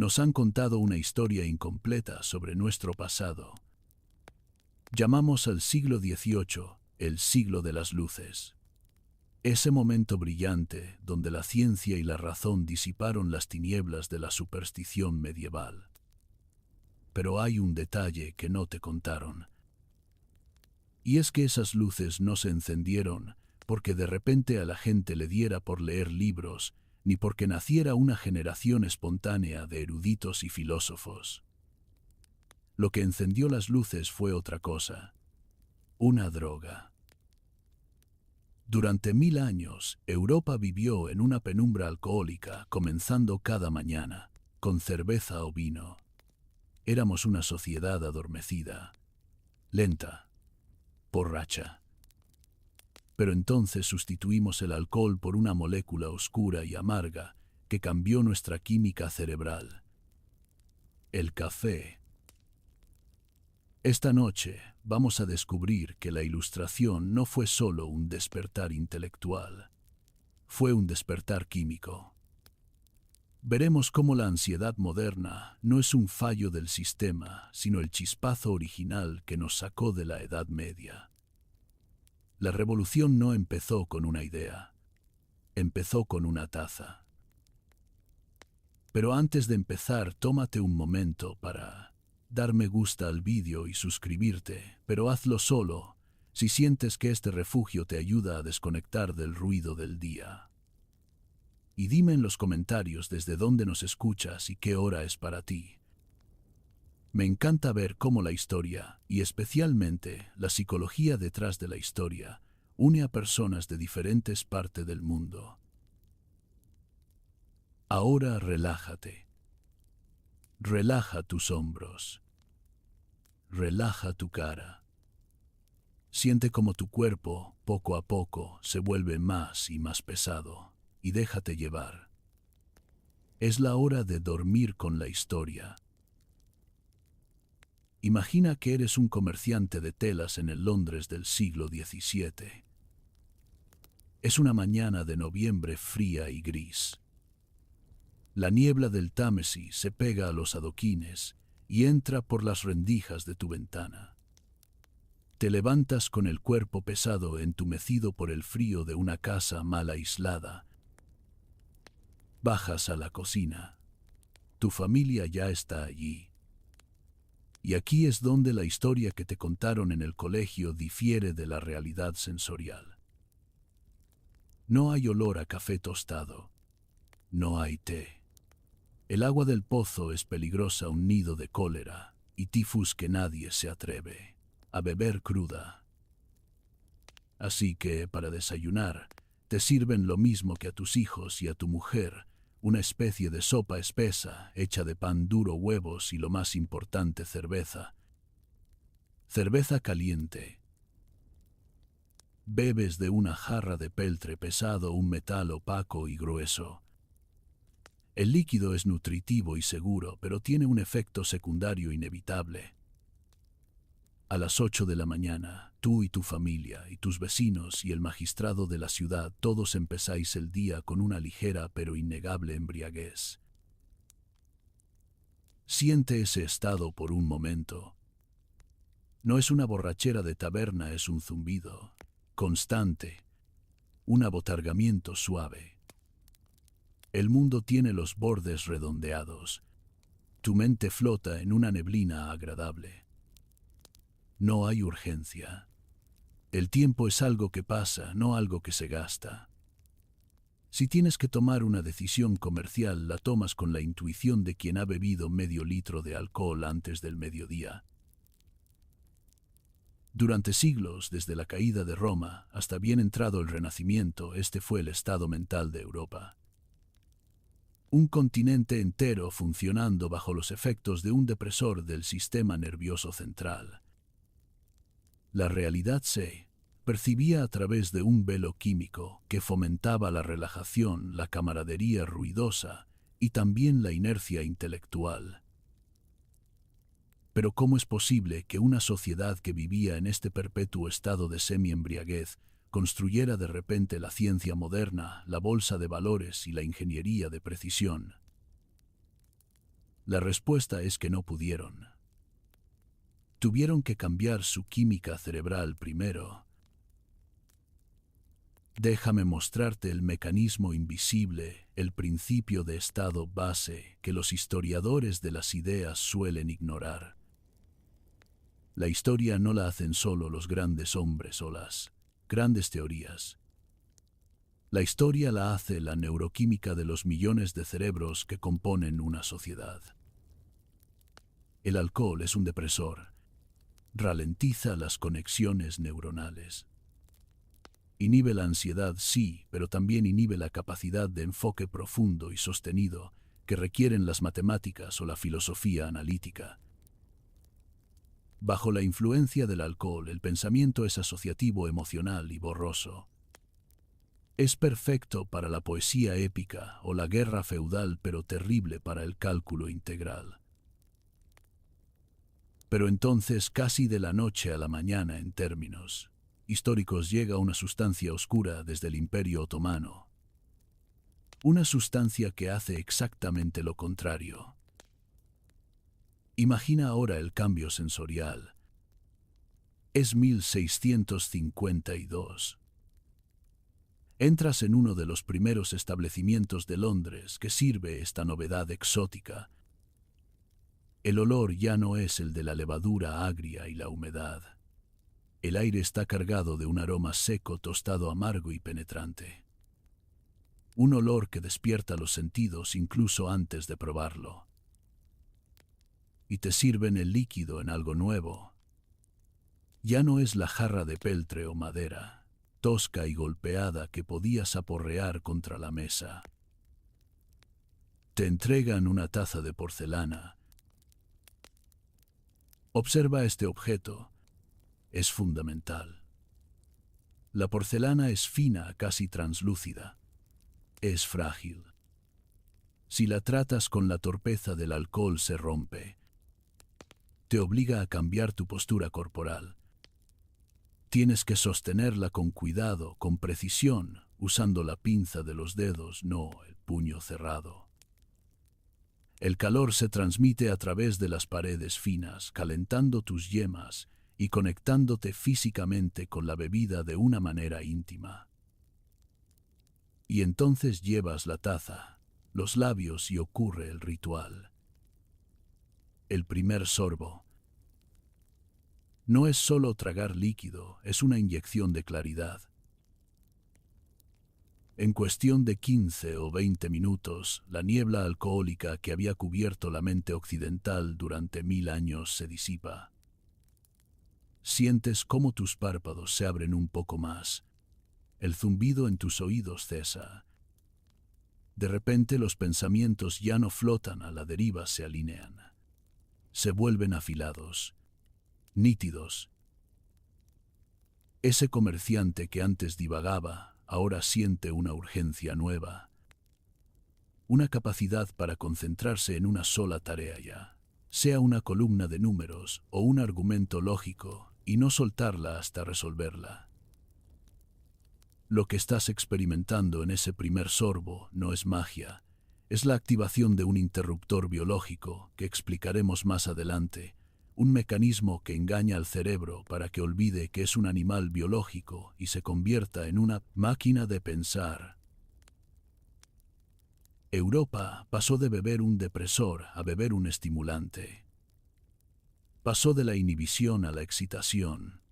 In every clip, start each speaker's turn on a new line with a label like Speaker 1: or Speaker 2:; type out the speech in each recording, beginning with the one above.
Speaker 1: Nos han contado una historia incompleta sobre nuestro pasado. Llamamos al siglo XVIII el siglo de las luces. Ese momento brillante donde la ciencia y la razón disiparon las tinieblas de la superstición medieval. Pero hay un detalle que no te contaron. Y es que esas luces no se encendieron porque de repente a la gente le diera por leer libros, ni porque naciera una generación espontánea de eruditos y filósofos. Lo que encendió las luces fue otra cosa: una droga. Durante 1000 años, Europa vivió en una penumbra alcohólica, comenzando cada mañana, con cerveza o vino. Éramos una sociedad adormecida, lenta, borracha. Pero entonces sustituimos el alcohol por una molécula oscura y amarga que cambió nuestra química cerebral: el café. Esta noche vamos a descubrir que la Ilustración no fue solo un despertar intelectual, fue un despertar químico. Veremos cómo la ansiedad moderna no es un fallo del sistema, sino el chispazo original que nos sacó de la Edad Media. La revolución no empezó con una idea, empezó con una taza. Pero antes de empezar, tómate un momento para dar me gusta al vídeo y suscribirte, pero hazlo solo si sientes que este refugio te ayuda a desconectar del ruido del día. Y dime en los comentarios desde dónde nos escuchas y qué hora es para ti. Me encanta ver cómo la historia, y especialmente la psicología detrás de la historia, une a personas de diferentes partes del mundo. Ahora relájate. Relaja tus hombros. Relaja tu cara. Siente como tu cuerpo, poco a poco, se vuelve más y más pesado, y déjate llevar. Es la hora de dormir con la historia. Imagina que eres un comerciante de telas en el Londres del siglo XVII. Es una mañana de noviembre fría y gris. La niebla del Támesis se pega a los adoquines y entra por las rendijas de tu ventana. Te levantas con el cuerpo pesado, entumecido por el frío de una casa mal aislada. Bajas a la cocina. Tu familia ya está allí. Y aquí es donde la historia que te contaron en el colegio difiere de la realidad sensorial. No hay olor a café tostado. No hay té. El agua del pozo es peligrosa, un nido de cólera y tifus que nadie se atreve a beber cruda. Así que, para desayunar, te sirven lo mismo que a tus hijos y a tu mujer: una especie de sopa espesa, hecha de pan duro, huevos y, lo más importante, cerveza. Cerveza caliente. Bebes de una jarra de peltre pesado, un metal opaco y grueso. El líquido es nutritivo y seguro, pero tiene un efecto secundario inevitable. A las 8 de la mañana, tú y tu familia, y tus vecinos y el magistrado de la ciudad, todos empezáis el día con una ligera pero innegable embriaguez. Siente ese estado por un momento. No es una borrachera de taberna, es un zumbido constante, un abotargamiento suave. El mundo tiene los bordes redondeados. Tu mente flota en una neblina agradable. No hay urgencia. El tiempo es algo que pasa, no algo que se gasta. Si tienes que tomar una decisión comercial, la tomas con la intuición de quien ha bebido medio litro de alcohol antes del mediodía. Durante siglos, desde la caída de Roma hasta bien entrado el Renacimiento, este fue el estado mental de Europa. Un continente entero funcionando bajo los efectos de un depresor del sistema nervioso central. La realidad se percibía a través de un velo químico que fomentaba la relajación, la camaradería ruidosa y también la inercia intelectual. Pero ¿cómo es posible que una sociedad que vivía en este perpetuo estado de semi-embriaguez construyera de repente la ciencia moderna, la bolsa de valores y la ingeniería de precisión? La respuesta es que no pudieron. Tuvieron que cambiar su química cerebral primero. Déjame mostrarte el mecanismo invisible, el principio de estado base que los historiadores de las ideas suelen ignorar. La historia no la hacen solo los grandes hombres o las grandes teorías. La historia la hace la neuroquímica de los millones de cerebros que componen una sociedad. El alcohol es un depresor. Ralentiza las conexiones neuronales. Inhibe la ansiedad, sí, pero también inhibe la capacidad de enfoque profundo y sostenido que requieren las matemáticas o la filosofía analítica. Bajo la influencia del alcohol, el pensamiento es asociativo, emocional y borroso. Es perfecto para la poesía épica o la guerra feudal, pero terrible para el cálculo integral. Pero entonces, casi de la noche a la mañana en términos históricos, llega una sustancia oscura desde el Imperio Otomano. Una sustancia que hace exactamente lo contrario. Imagina ahora el cambio sensorial. Es 1652. Entras en uno de los primeros establecimientos de Londres que sirve esta novedad exótica. El olor ya no es el de la levadura agria y la humedad. El aire está cargado de un aroma seco, tostado, amargo y penetrante. Un olor que despierta los sentidos incluso antes de probarlo. Y te sirven el líquido en algo nuevo. Ya no es la jarra de peltre o madera, tosca y golpeada, que podías aporrear contra la mesa. Te entregan una taza de porcelana. Observa este objeto. Es fundamental. La porcelana es fina, casi translúcida. Es frágil. Si la tratas con la torpeza del alcohol, se rompe. Te obliga a cambiar tu postura corporal. Tienes que sostenerla con cuidado, con precisión, usando la pinza de los dedos, no el puño cerrado. El calor se transmite a través de las paredes finas, calentando tus yemas y conectándote físicamente con la bebida de una manera íntima. Y entonces llevas la taza, los labios, y ocurre el ritual. El primer sorbo. No es solo tragar líquido, es una inyección de claridad. En cuestión de 15 o 20 minutos, la niebla alcohólica que había cubierto la mente occidental durante 1000 años se disipa. Sientes cómo tus párpados se abren un poco más. El zumbido en tus oídos cesa. De repente los pensamientos ya no flotan a la deriva, se alinean. Se vuelven afilados, nítidos. Ese comerciante que antes divagaba, ahora siente una urgencia nueva. Una capacidad para concentrarse en una sola tarea ya, sea una columna de números o un argumento lógico, y no soltarla hasta resolverla. Lo que estás experimentando en ese primer sorbo no es magia, es la activación de un interruptor biológico que explicaremos más adelante, un mecanismo que engaña al cerebro para que olvide que es un animal biológico y se convierta en una máquina de pensar. Europa pasó de beber un depresor a beber un estimulante. Pasó de la inhibición a la excitación.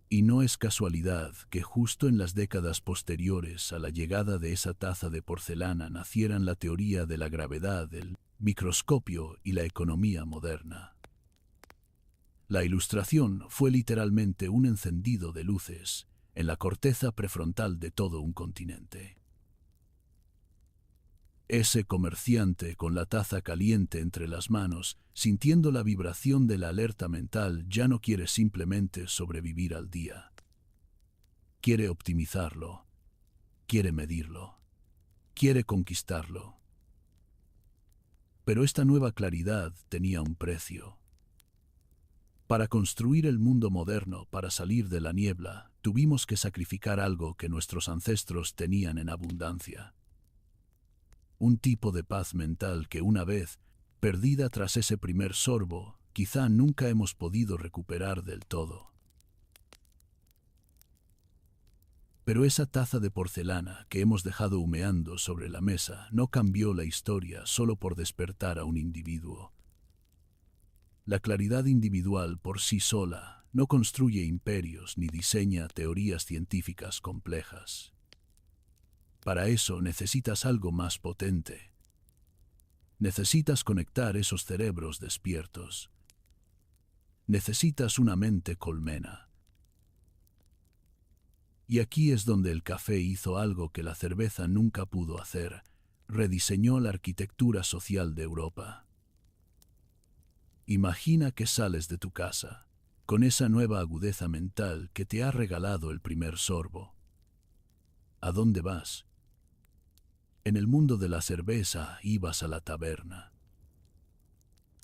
Speaker 1: Y no es casualidad que justo en las décadas posteriores a la llegada de esa taza de porcelana nacieran la teoría de la gravedad, el microscopio y la economía moderna. La Ilustración fue literalmente un encendido de luces en la corteza prefrontal de todo un continente. Ese comerciante con la taza caliente entre las manos, sintiendo la vibración de la alerta mental, ya no quiere simplemente sobrevivir al día. Quiere optimizarlo, quiere medirlo, quiere conquistarlo. Pero esta nueva claridad tenía un precio. Para construir el mundo moderno, para salir de la niebla, tuvimos que sacrificar algo que nuestros ancestros tenían en abundancia. Un tipo de paz mental que una vez perdida tras ese primer sorbo, quizá nunca hemos podido recuperar del todo. Pero esa taza de porcelana que hemos dejado humeando sobre la mesa no cambió la historia solo por despertar a un individuo. La claridad individual por sí sola no construye imperios ni diseña teorías científicas complejas. Para eso necesitas algo más potente. Necesitas conectar esos cerebros despiertos. Necesitas una mente colmena. Y aquí es donde el café hizo algo que la cerveza nunca pudo hacer: rediseñó la arquitectura social de Europa. Imagina que sales de tu casa, con esa nueva agudeza mental que te ha regalado el primer sorbo. ¿A dónde vas? En el mundo de la cerveza ibas a la taberna.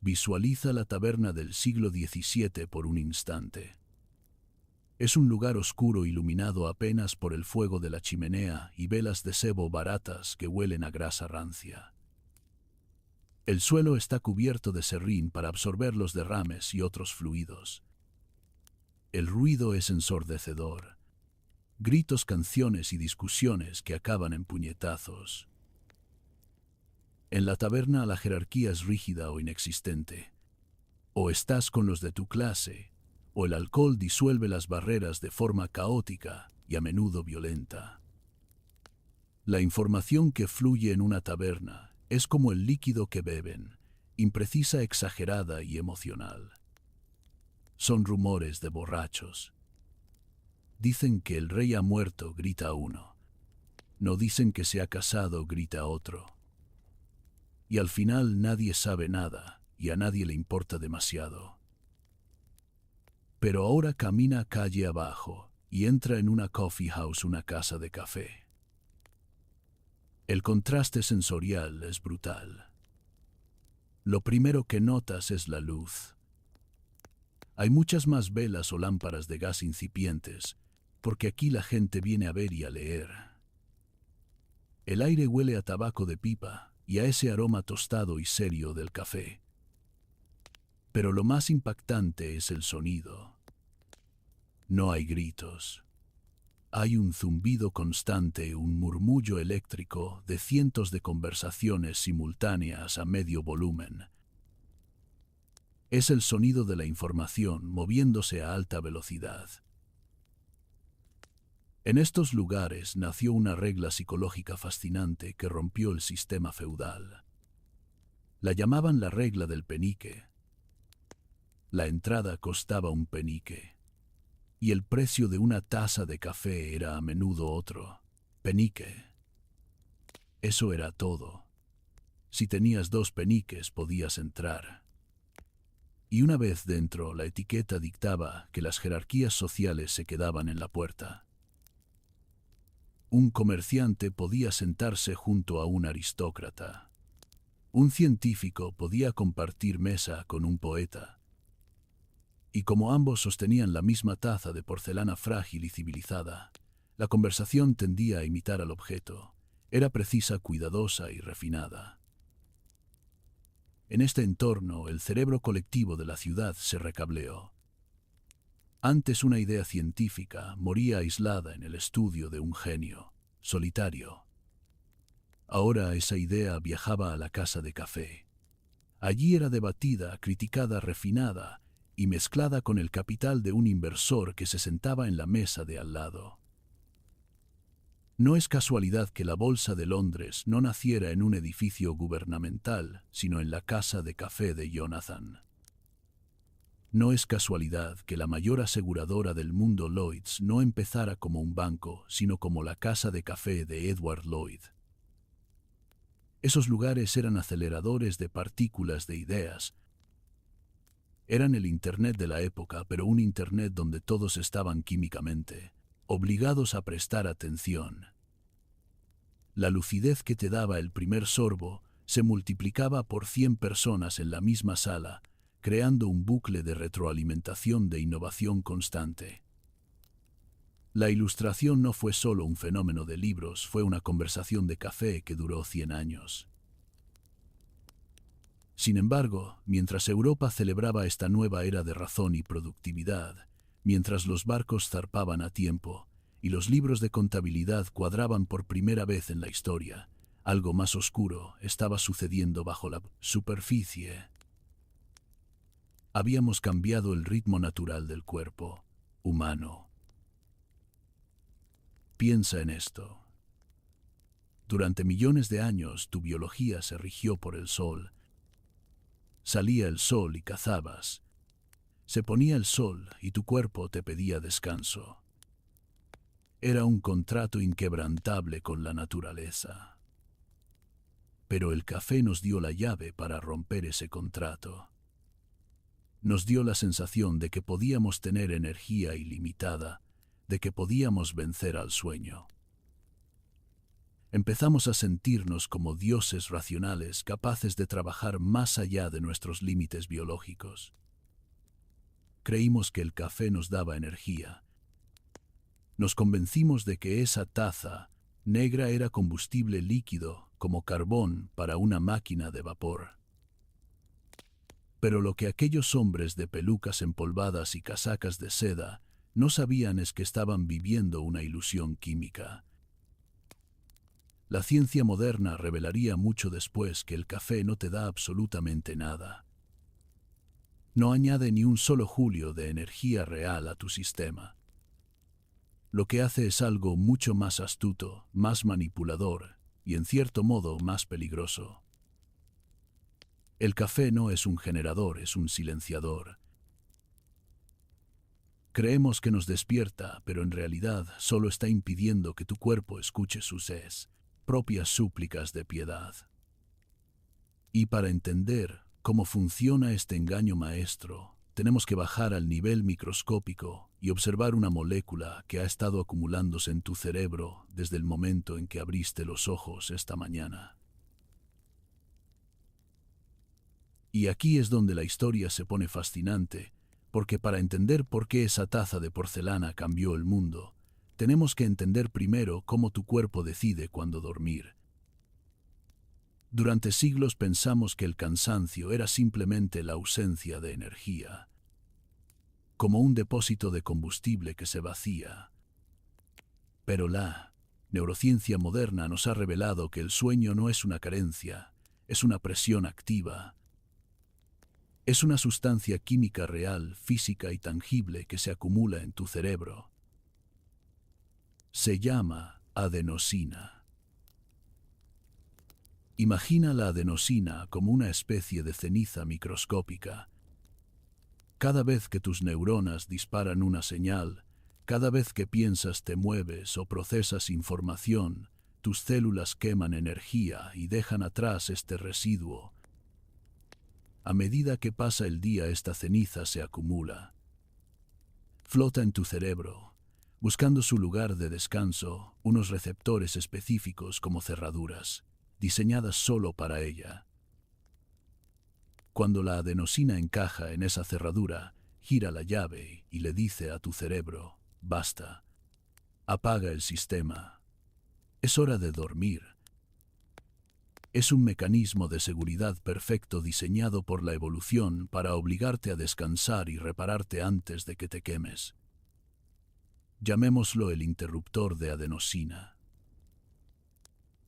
Speaker 1: Visualiza la taberna del siglo XVII por un instante. Es un lugar oscuro iluminado apenas por el fuego de la chimenea y velas de sebo baratas que huelen a grasa rancia. El suelo está cubierto de serrín para absorber los derrames y otros fluidos. El ruido es ensordecedor. Gritos, canciones y discusiones que acaban en puñetazos. En la taberna la jerarquía es rígida o inexistente. O estás con los de tu clase, o el alcohol disuelve las barreras de forma caótica y a menudo violenta. La información que fluye en una taberna es como el líquido que beben, imprecisa, exagerada y emocional. Son rumores de borrachos. Dicen que el rey ha muerto, grita uno. No dicen que se ha casado, grita otro. Y al final nadie sabe nada y a nadie le importa demasiado. Pero ahora camina calle abajo y entra en una coffee house, una casa de café. El contraste sensorial es brutal. Lo primero que notas es la luz. Hay muchas más velas o lámparas de gas incipientes, porque aquí la gente viene a ver y a leer. El aire huele a tabaco de pipa y a ese aroma tostado y serio del café. Pero lo más impactante es el sonido. No hay gritos. Hay un zumbido constante, un murmullo eléctrico de cientos de conversaciones simultáneas a medio volumen. Es el sonido de la información moviéndose a alta velocidad. En estos lugares nació una regla psicológica fascinante que rompió el sistema feudal. La llamaban la regla del penique. La entrada costaba un penique. Y el precio de una taza de café era a menudo otro penique. Eso era todo. Si tenías 2 peniques podías entrar. Y una vez dentro, la etiqueta dictaba que las jerarquías sociales se quedaban en la puerta. Un comerciante podía sentarse junto a un aristócrata. Un científico podía compartir mesa con un poeta. Y como ambos sostenían la misma taza de porcelana frágil y civilizada, la conversación tendía a imitar al objeto. Era precisa, cuidadosa y refinada. En este entorno, el cerebro colectivo de la ciudad se recableó. Antes una idea científica moría aislada en el estudio de un genio, solitario. Ahora esa idea viajaba a la casa de café. Allí era debatida, criticada, refinada, y mezclada con el capital de un inversor que se sentaba en la mesa de al lado. No es casualidad que la Bolsa de Londres no naciera en un edificio gubernamental, sino en la casa de café de Jonathan. No es casualidad que la mayor aseguradora del mundo, Lloyd's, no empezara como un banco, sino como la casa de café de Edward Lloyd. Esos lugares eran aceleradores de partículas de ideas. Eran el Internet de la época, pero un Internet donde todos estaban químicamente obligados a prestar atención. La lucidez que te daba el primer sorbo se multiplicaba por 100 personas en la misma sala, creando un bucle de retroalimentación de innovación constante. La Ilustración no fue solo un fenómeno de libros, fue una conversación de café que duró 100 años. Sin embargo, mientras Europa celebraba esta nueva era de razón y productividad, mientras los barcos zarpaban a tiempo y los libros de contabilidad cuadraban por primera vez en la historia, algo más oscuro estaba sucediendo bajo la superficie. Habíamos cambiado el ritmo natural del cuerpo humano. Piensa en esto. Durante millones de años tu biología se rigió por el sol. Salía el sol y cazabas. Se ponía el sol y tu cuerpo te pedía descanso. Era un contrato inquebrantable con la naturaleza. Pero el café nos dio la llave para romper ese contrato. Nos dio la sensación de que podíamos tener energía ilimitada, de que podíamos vencer al sueño. Empezamos a sentirnos como dioses racionales capaces de trabajar más allá de nuestros límites biológicos. Creímos que el café nos daba energía. Nos convencimos de que esa taza negra era combustible líquido como carbón para una máquina de vapor. Pero lo que aquellos hombres de pelucas empolvadas y casacas de seda no sabían es que estaban viviendo una ilusión química. La ciencia moderna revelaría mucho después que el café no te da absolutamente nada. No añade ni un solo julio de energía real a tu sistema. Lo que hace es algo mucho más astuto, más manipulador y en cierto modo más peligroso. El café no es un generador, es un silenciador. Creemos que nos despierta, pero en realidad solo está impidiendo que tu cuerpo escuche sus propias súplicas de piedad. Y para entender cómo funciona este engaño maestro, tenemos que bajar al nivel microscópico y observar una molécula que ha estado acumulándose en tu cerebro desde el momento en que abriste los ojos esta mañana. Y aquí es donde la historia se pone fascinante, porque para entender por qué esa taza de porcelana cambió el mundo, tenemos que entender primero cómo tu cuerpo decide cuándo dormir. Durante siglos pensamos que el cansancio era simplemente la ausencia de energía, como un depósito de combustible que se vacía. Pero la neurociencia moderna nos ha revelado que el sueño no es una carencia, es una presión activa. Es una sustancia química real, física y tangible que se acumula en tu cerebro. Se llama adenosina. Imagina la adenosina como una especie de ceniza microscópica. Cada vez que tus neuronas disparan una señal, cada vez que piensas, te mueves o procesas información, tus células queman energía y dejan atrás este residuo. A medida que pasa el día, esta ceniza se acumula. Flota en tu cerebro, buscando su lugar de descanso, unos receptores específicos como cerraduras, diseñadas solo para ella. Cuando la adenosina encaja en esa cerradura, gira la llave y le dice a tu cerebro, basta, apaga el sistema, es hora de dormir. Es un mecanismo de seguridad perfecto diseñado por la evolución para obligarte a descansar y repararte antes de que te quemes. Llamémoslo el interruptor de adenosina.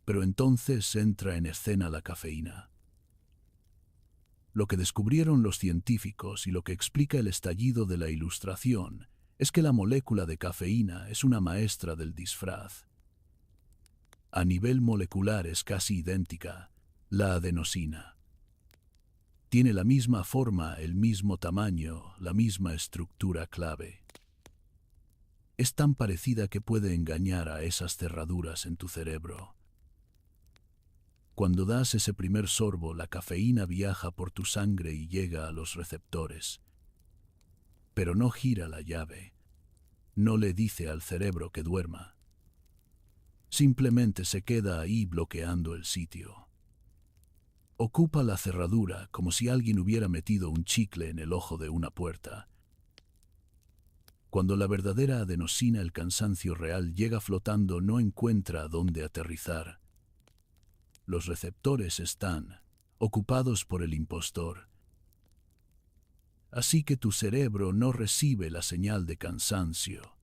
Speaker 1: Pero entonces entra en escena la cafeína. Lo que descubrieron los científicos y lo que explica el estallido de la Ilustración es que la molécula de cafeína es una maestra del disfraz. A nivel molecular es casi idéntica, la adenosina. Tiene la misma forma, el mismo tamaño, la misma estructura clave. Es tan parecida que puede engañar a esas cerraduras en tu cerebro. Cuando das ese primer sorbo, la cafeína viaja por tu sangre y llega a los receptores. Pero no gira la llave. No le dice al cerebro que duerma. Simplemente se queda ahí bloqueando el sitio. Ocupa la cerradura como si alguien hubiera metido un chicle en el ojo de una puerta. Cuando la verdadera adenosina, el cansancio real, llega flotando, no encuentra dónde aterrizar. Los receptores están ocupados por el impostor. Así que tu cerebro no recibe la señal de cansancio.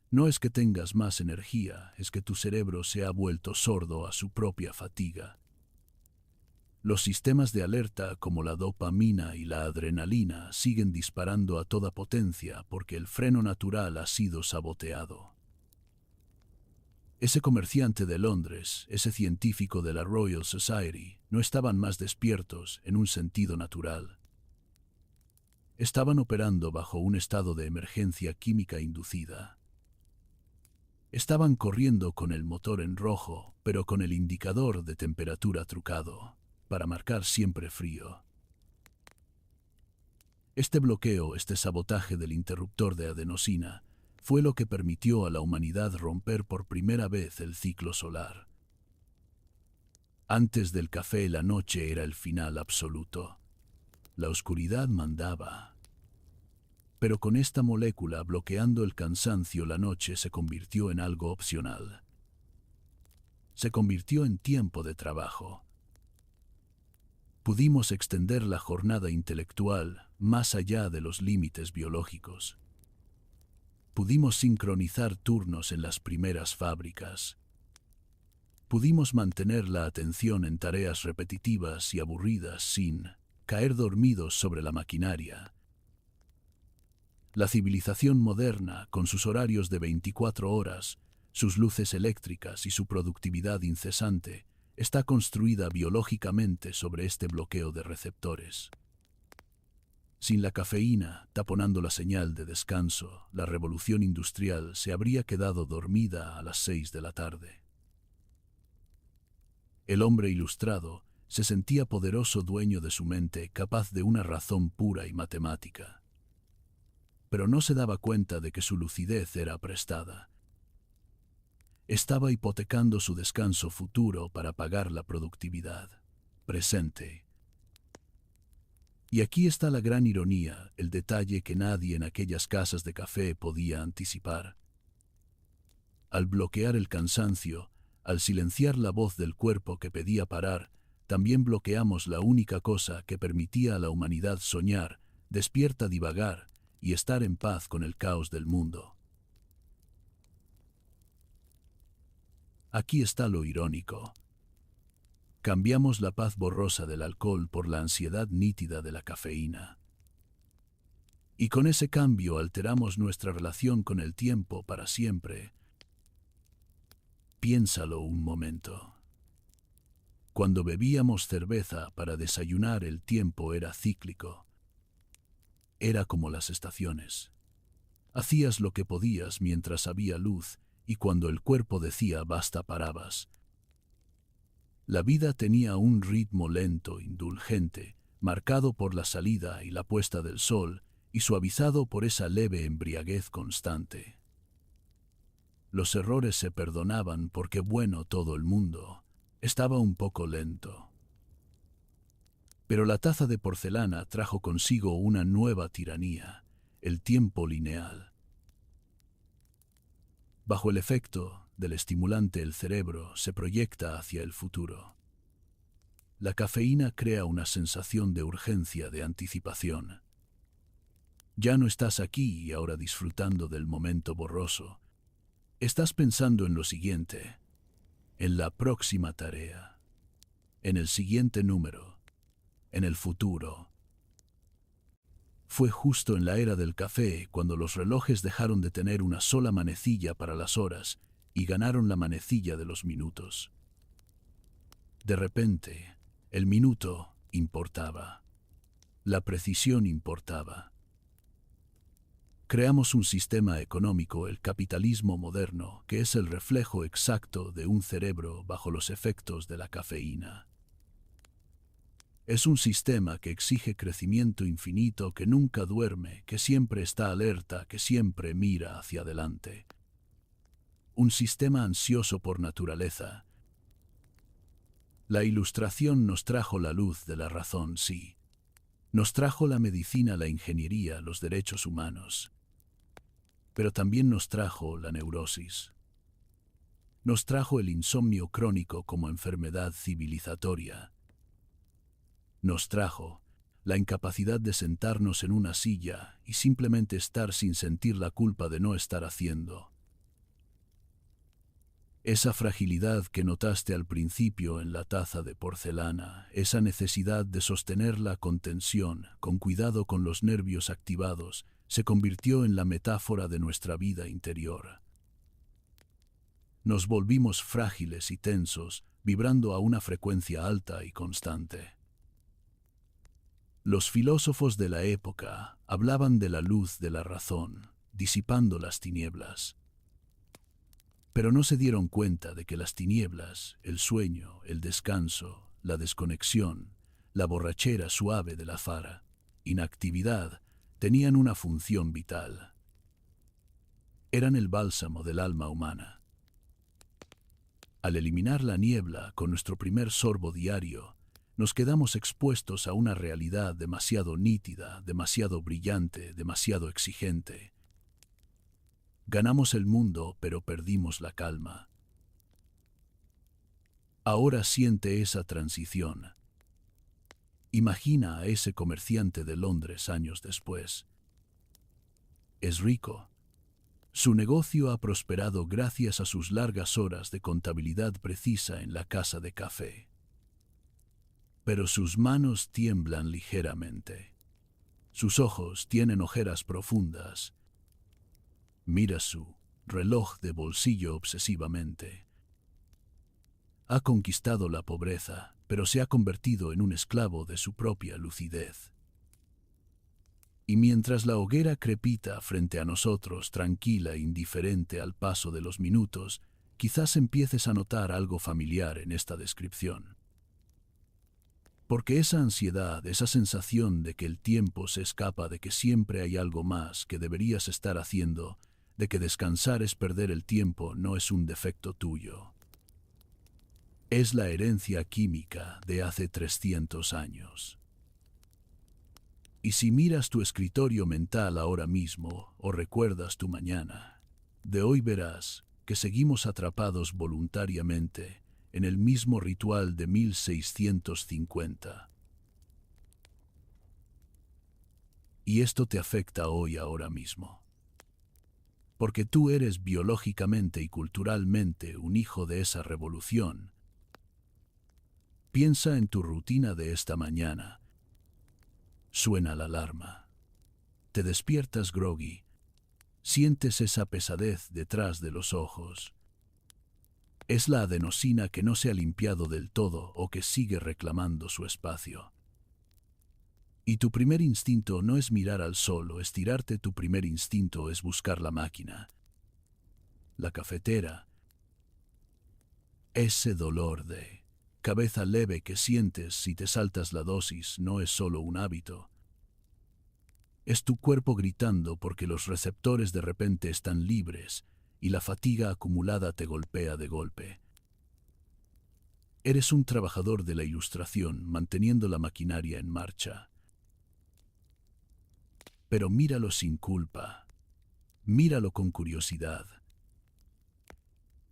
Speaker 1: No es que tengas más energía, es que tu cerebro se ha vuelto sordo a su propia fatiga. Los sistemas de alerta como la dopamina y la adrenalina siguen disparando a toda potencia porque el freno natural ha sido saboteado. Ese comerciante de Londres, ese científico de la Royal Society, no estaban más despiertos en un sentido natural. Estaban operando bajo un estado de emergencia química inducida. Estaban corriendo con el motor en rojo, pero con el indicador de temperatura trucado, para marcar siempre frío. Este bloqueo, este sabotaje del interruptor de adenosina, fue lo que permitió a la humanidad romper por primera vez el ciclo solar. Antes del café, la noche era el final absoluto. La oscuridad mandaba. Pero con esta molécula bloqueando el cansancio, la noche se convirtió en algo opcional. Se convirtió en tiempo de trabajo. Pudimos extender la jornada intelectual más allá de los límites biológicos. Pudimos sincronizar turnos en las primeras fábricas. Pudimos mantener la atención en tareas repetitivas y aburridas sin caer dormidos sobre la maquinaria. La civilización moderna, con sus horarios de 24 horas, sus luces eléctricas y su productividad incesante, está construida biológicamente sobre este bloqueo de receptores. Sin la cafeína, taponando la señal de descanso, la revolución industrial se habría quedado dormida a las 6 de la tarde. El hombre ilustrado se sentía poderoso dueño de su mente, capaz de una razón pura y matemática. Pero no se daba cuenta de que su lucidez era prestada. Estaba hipotecando su descanso futuro para pagar la productividad presente. Y aquí está la gran ironía, el detalle que nadie en aquellas casas de café podía anticipar. Al bloquear el cansancio, al silenciar la voz del cuerpo que pedía parar, también bloqueamos la única cosa que permitía a la humanidad soñar, despierta, divagar y estar en paz con el caos del mundo. Aquí está lo irónico. Cambiamos la paz borrosa del alcohol por la ansiedad nítida de la cafeína. Y con ese cambio alteramos nuestra relación con el tiempo para siempre. Piénsalo un momento. Cuando bebíamos cerveza para desayunar, el tiempo era cíclico. Era como las estaciones. Hacías lo que podías mientras había luz y cuando el cuerpo decía basta, parabas. La vida tenía un ritmo lento, indulgente, marcado por la salida y la puesta del sol y suavizado por esa leve embriaguez constante. Los errores se perdonaban porque, bueno, todo el mundo estaba un poco lento. Pero la taza de porcelana trajo consigo una nueva tiranía, el tiempo lineal. Bajo el efecto del estimulante, el cerebro se proyecta hacia el futuro. La cafeína crea una sensación de urgencia, de anticipación. Ya no estás aquí y ahora disfrutando del momento borroso. Estás pensando en lo siguiente, en la próxima tarea, en el siguiente número, en el futuro. Fue justo en la era del café cuando los relojes dejaron de tener una sola manecilla para las horas y ganaron la manecilla de los minutos. De repente, el minuto importaba. La precisión importaba. Creamos un sistema económico, el capitalismo moderno, que es el reflejo exacto de un cerebro bajo los efectos de la cafeína. Es un sistema que exige crecimiento infinito, que nunca duerme, que siempre está alerta, que siempre mira hacia adelante. Un sistema ansioso por naturaleza. La Ilustración nos trajo la luz de la razón, sí. Nos trajo la medicina, la ingeniería, los derechos humanos. Pero también nos trajo la neurosis. Nos trajo el insomnio crónico como enfermedad civilizatoria. nos trajo la incapacidad de sentarnos en una silla y simplemente estar sin sentir la culpa de no estar haciendo. Esa fragilidad que notaste al principio en la taza de porcelana, esa necesidad de sostenerla con tensión, con cuidado con los nervios activados, se convirtió en la metáfora de nuestra vida interior. Nos volvimos frágiles y tensos, vibrando a una frecuencia alta y constante. Los filósofos de la época hablaban de la luz de la razón, disipando las tinieblas. Pero no se dieron cuenta de que las tinieblas, el sueño, el descanso, la desconexión, la borrachera suave de la fara, inactividad, tenían una función vital. Eran el bálsamo del alma humana. Al eliminar la niebla con nuestro primer sorbo diario, nos quedamos expuestos a una realidad demasiado nítida, demasiado brillante, demasiado exigente. Ganamos el mundo, pero perdimos la calma. Ahora siente esa transición. Imagina a ese comerciante de Londres años después. Es rico. Su negocio ha prosperado gracias a sus largas horas de contabilidad precisa en la casa de café. Pero sus manos tiemblan ligeramente. Sus ojos tienen ojeras profundas. Mira su reloj de bolsillo obsesivamente. Ha conquistado la pobreza, pero se ha convertido en un esclavo de su propia lucidez. Y mientras la hoguera crepita frente a nosotros, tranquila e indiferente al paso de los minutos, quizás empieces a notar algo familiar en esta descripción. Porque esa ansiedad, esa sensación de que el tiempo se escapa, de que siempre hay algo más que deberías estar haciendo, de que descansar es perder el tiempo, no es un defecto tuyo. Es la herencia química de hace 300 años. Y si miras tu escritorio mental ahora mismo o recuerdas tu mañana, de hoy verás que seguimos atrapados voluntariamente en el mismo ritual de 1650. Y esto te afecta hoy ahora mismo. Porque tú eres biológicamente y culturalmente un hijo de esa revolución. Piensa en tu rutina de esta mañana. Suena la alarma. Te despiertas groggy. Sientes esa pesadez detrás de los ojos. Es la adenosina que no se ha limpiado del todo o que sigue reclamando su espacio. Y tu primer instinto no es mirar al sol o estirarte, tu primer instinto es buscar la máquina, la cafetera. Ese dolor de cabeza leve que sientes si te saltas la dosis no es solo un hábito. Es tu cuerpo gritando porque los receptores de repente están libres y la fatiga acumulada te golpea de golpe. Eres un trabajador de la ilustración manteniendo la maquinaria en marcha. Pero míralo sin culpa. Míralo con curiosidad.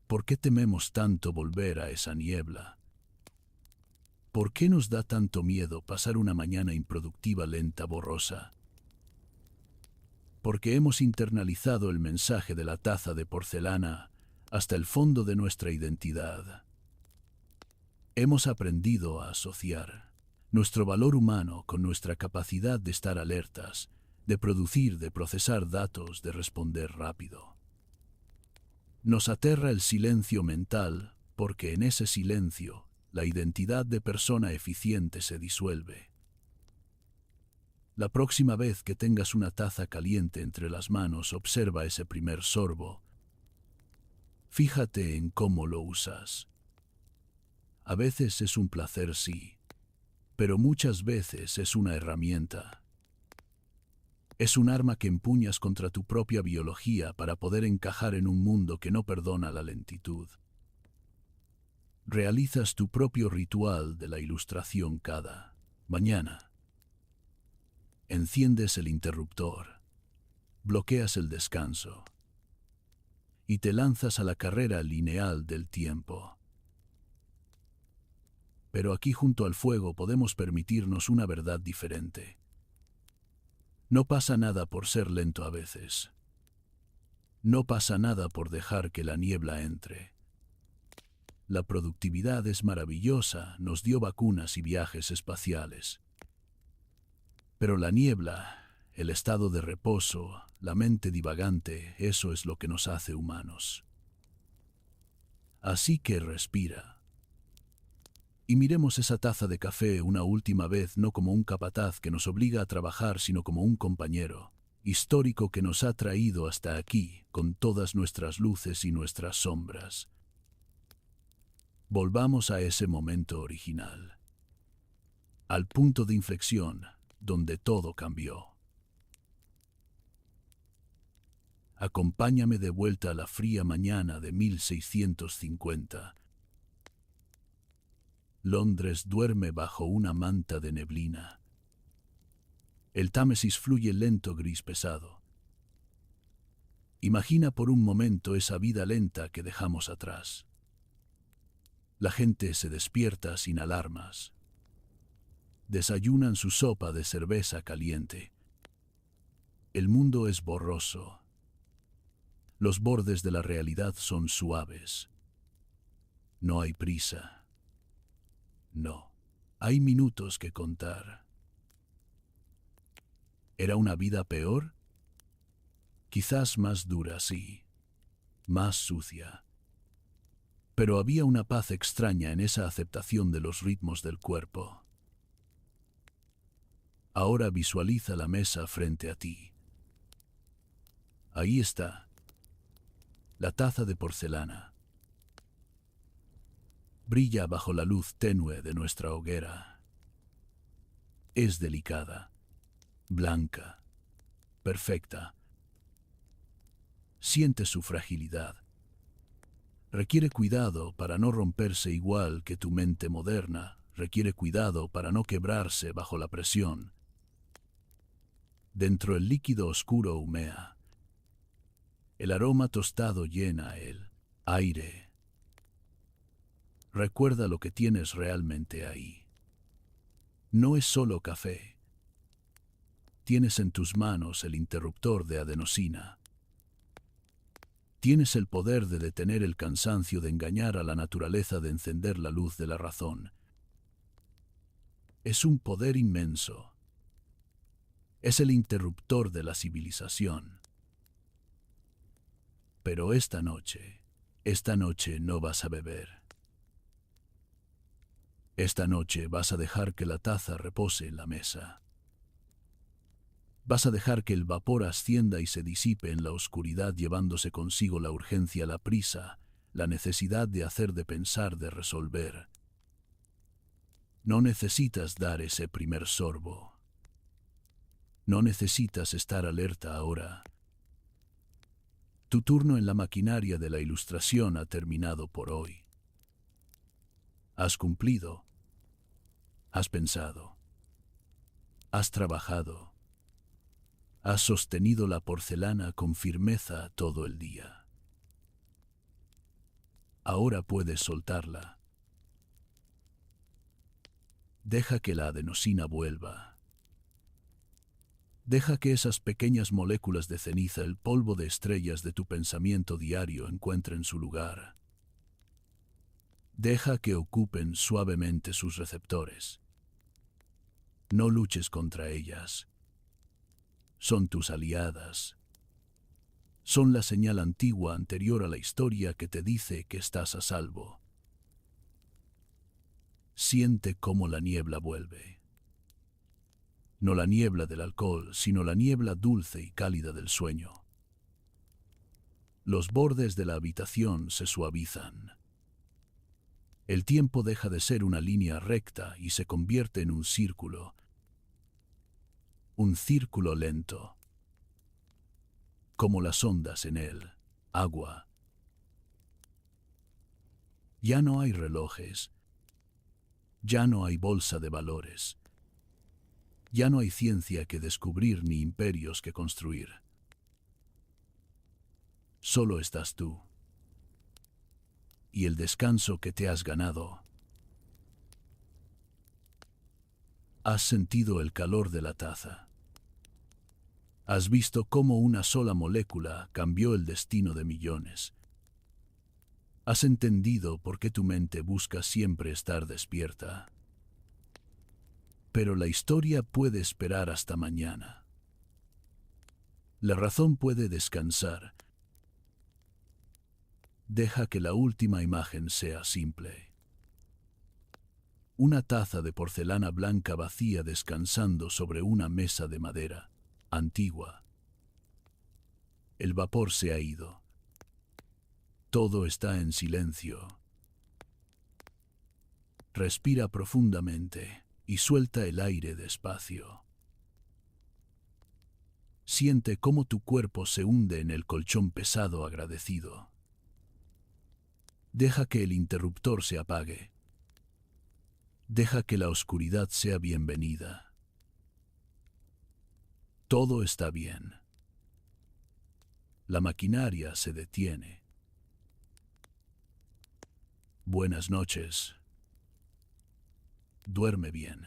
Speaker 1: ¿Por qué tememos tanto volver a esa niebla? ¿Por qué nos da tanto miedo pasar una mañana improductiva, lenta, borrosa? Porque hemos internalizado el mensaje de la taza de porcelana hasta el fondo de nuestra identidad. Hemos aprendido a asociar nuestro valor humano con nuestra capacidad de estar alertas, de producir, de procesar datos, de responder rápido. Nos aterra el silencio mental porque en ese silencio la identidad de persona eficiente se disuelve. La próxima vez que tengas una taza caliente entre las manos, observa ese primer sorbo. Fíjate en cómo lo usas. A veces es un placer, sí, pero muchas veces es una herramienta. Es un arma que empuñas contra tu propia biología para poder encajar en un mundo que no perdona la lentitud. Realizas tu propio ritual de la ilustración cada mañana. Enciendes el interruptor, bloqueas el descanso y te lanzas a la carrera lineal del tiempo. Pero aquí junto al fuego podemos permitirnos una verdad diferente. No pasa nada por ser lento a veces. No pasa nada por dejar que la niebla entre. La productividad es maravillosa, nos dio vacunas y viajes espaciales. Pero la niebla, el estado de reposo, la mente divagante, eso es lo que nos hace humanos. Así que respira. Y miremos esa taza de café una última vez no como un capataz que nos obliga a trabajar, sino como un compañero histórico que nos ha traído hasta aquí, con todas nuestras luces y nuestras sombras. Volvamos a ese momento original, al punto de inflexión, donde todo cambió. Acompáñame de vuelta a la fría mañana de 1650. Londres duerme bajo una manta de neblina. El Támesis fluye lento, gris pesado. Imagina por un momento esa vida lenta que dejamos atrás. La gente se despierta sin alarmas. Desayunan su sopa de cerveza caliente. El mundo es borroso. Los bordes de la realidad son suaves. No hay prisa. No, hay minutos que contar. ¿Era una vida peor? Quizás más dura, sí. Más sucia. Pero había una paz extraña en esa aceptación de los ritmos del cuerpo. Ahora visualiza la mesa frente a ti. Ahí está. La taza de porcelana. Brilla bajo la luz tenue de nuestra hoguera. Es delicada, blanca, perfecta. Siente su fragilidad. Requiere cuidado para no romperse igual que tu mente moderna. Requiere cuidado para no quebrarse bajo la presión. Dentro el líquido oscuro humea. El aroma tostado llena el aire. Recuerda lo que tienes realmente ahí. No es solo café. Tienes en tus manos el interruptor de adenosina. Tienes el poder de detener el cansancio, de engañar a la naturaleza, de encender la luz de la razón. Es un poder inmenso. Es el interruptor de la civilización. Pero esta noche no vas a beber. Esta noche vas a dejar que la taza repose en la mesa. Vas a dejar que el vapor ascienda y se disipe en la oscuridad, llevándose consigo la urgencia, la prisa, la necesidad de hacer, de pensar, de resolver. No necesitas dar ese primer sorbo. No necesitas estar alerta ahora. Tu turno en la maquinaria de la ilustración ha terminado por hoy. Has cumplido. Has pensado. Has trabajado. Has sostenido la porcelana con firmeza todo el día. Ahora puedes soltarla. Deja que la adenosina vuelva. Deja que esas pequeñas moléculas de ceniza, el polvo de estrellas de tu pensamiento diario, encuentren su lugar. Deja que ocupen suavemente sus receptores. No luches contra ellas. Son tus aliadas. Son la señal antigua anterior a la historia que te dice que estás a salvo. Siente cómo la niebla vuelve. No la niebla del alcohol, sino la niebla dulce y cálida del sueño. Los bordes de la habitación se suavizan. El tiempo deja de ser una línea recta y se convierte en un círculo lento, como las ondas en el agua. Ya no hay relojes, ya no hay bolsa de valores, ya no hay ciencia que descubrir ni imperios que construir. Solo estás tú y el descanso que te has ganado. Has sentido el calor de la taza. Has visto cómo una sola molécula cambió el destino de millones. Has entendido por qué tu mente busca siempre estar despierta. Pero la historia puede esperar hasta mañana. La razón puede descansar. Deja que la última imagen sea simple. Una taza de porcelana blanca vacía descansando sobre una mesa de madera antigua. El vapor se ha ido. Todo está en silencio. Respira profundamente y suelta el aire despacio. Siente cómo tu cuerpo se hunde en el colchón pesado agradecido. Deja que el interruptor se apague. Deja que la oscuridad sea bienvenida. Todo está bien. La maquinaria se detiene. Buenas noches. Duerme bien.